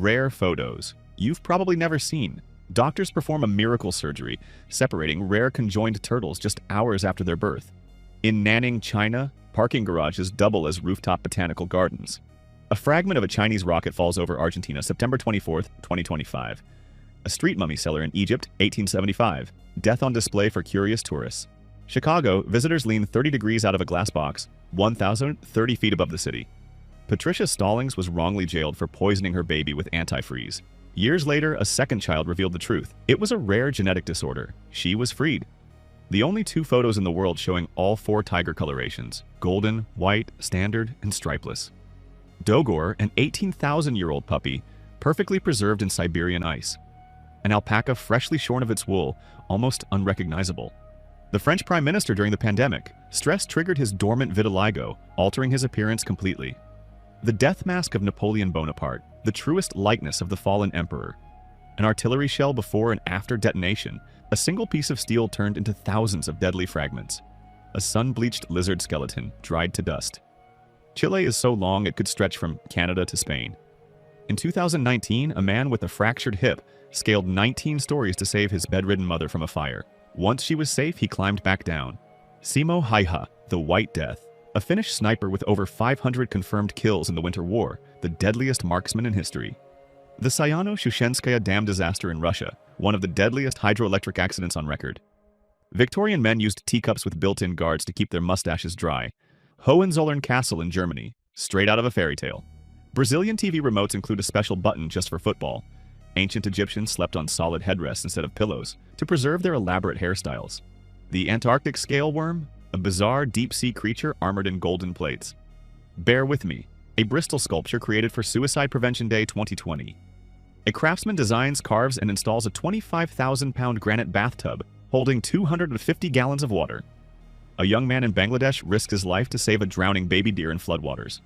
Rare photos you've probably never seen. Doctors perform a miracle surgery, separating rare conjoined turtles just hours after their birth. In Nanning, China, parking garages double as rooftop botanical gardens. A fragment of a Chinese rocket falls over Argentina, September 24, 2025. A street mummy cellar in Egypt, 1875. Death on display for curious tourists. Chicago, visitors lean 30 degrees out of a glass box, 1,030 feet above the city. Patricia Stallings was wrongly jailed for poisoning her baby with antifreeze. Years later, a second child revealed the truth. It was a rare genetic disorder. She was freed. The only two photos in the world showing all four tiger colorations: golden, white, standard, and stripeless. Dogor, an 18,000-year-old puppy, perfectly preserved in Siberian ice. An alpaca freshly shorn of its wool, almost unrecognizable. The French Prime Minister during the pandemic. Stress triggered his dormant vitiligo, altering his appearance completely. The death mask of Napoleon Bonaparte, the truest likeness of the fallen emperor. An artillery shell before and after detonation, a single piece of steel turned into thousands of deadly fragments. A sun-bleached lizard skeleton, dried to dust. Chile is so long it could stretch from Canada to Spain. In 2019, a man with a fractured hip scaled 19 stories to save his bedridden mother from a fire. Once she was safe, he climbed back down. Simo Häyhä, the White Death, a Finnish sniper with over 500 confirmed kills in the Winter War, the deadliest marksman in history. The Sayano-Shushenskaya Dam disaster in Russia, one of the deadliest hydroelectric accidents on record. Victorian men used teacups with built-in guards to keep their mustaches dry. Hohenzollern Castle in Germany, straight out of a fairy tale. Brazilian TV remotes include a special button just for football. Ancient Egyptians slept on solid headrests instead of pillows to preserve their elaborate hairstyles. The Antarctic scale worm, a bizarre deep-sea creature armored in golden plates. Bear With Me, a Bristol sculpture created for Suicide Prevention Day 2020. A craftsman designs, carves, and installs a 25,000-pound granite bathtub holding 250 gallons of water. A young man in Bangladesh risks his life to save a drowning baby deer in floodwaters.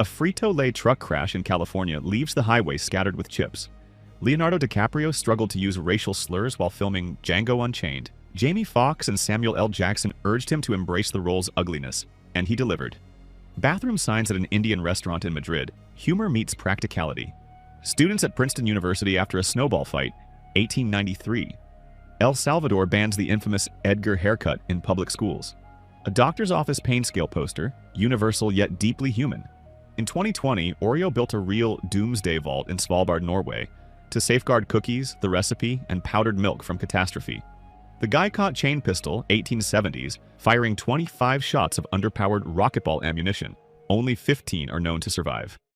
A Frito-Lay truck crash in California leaves the highway scattered with chips. Leonardo DiCaprio struggled to use racial slurs while filming Django Unchained. Jamie Foxx and Samuel L. Jackson urged him to embrace the role's ugliness, and he delivered. Bathroom signs at an Indian restaurant in Madrid. Humor meets practicality. Students at Princeton University after a snowball fight, 1893. El Salvador bans the infamous Edgar haircut in public schools. A doctor's office pain scale poster, universal yet deeply human. In 2020, Oreo built a real doomsday vault in Svalbard, Norway, to safeguard cookies, the recipe, and powdered milk from catastrophe. The guy caught chain pistol, 1870s, firing 25 shots of underpowered rocketball ammunition. Only 15 are known to survive.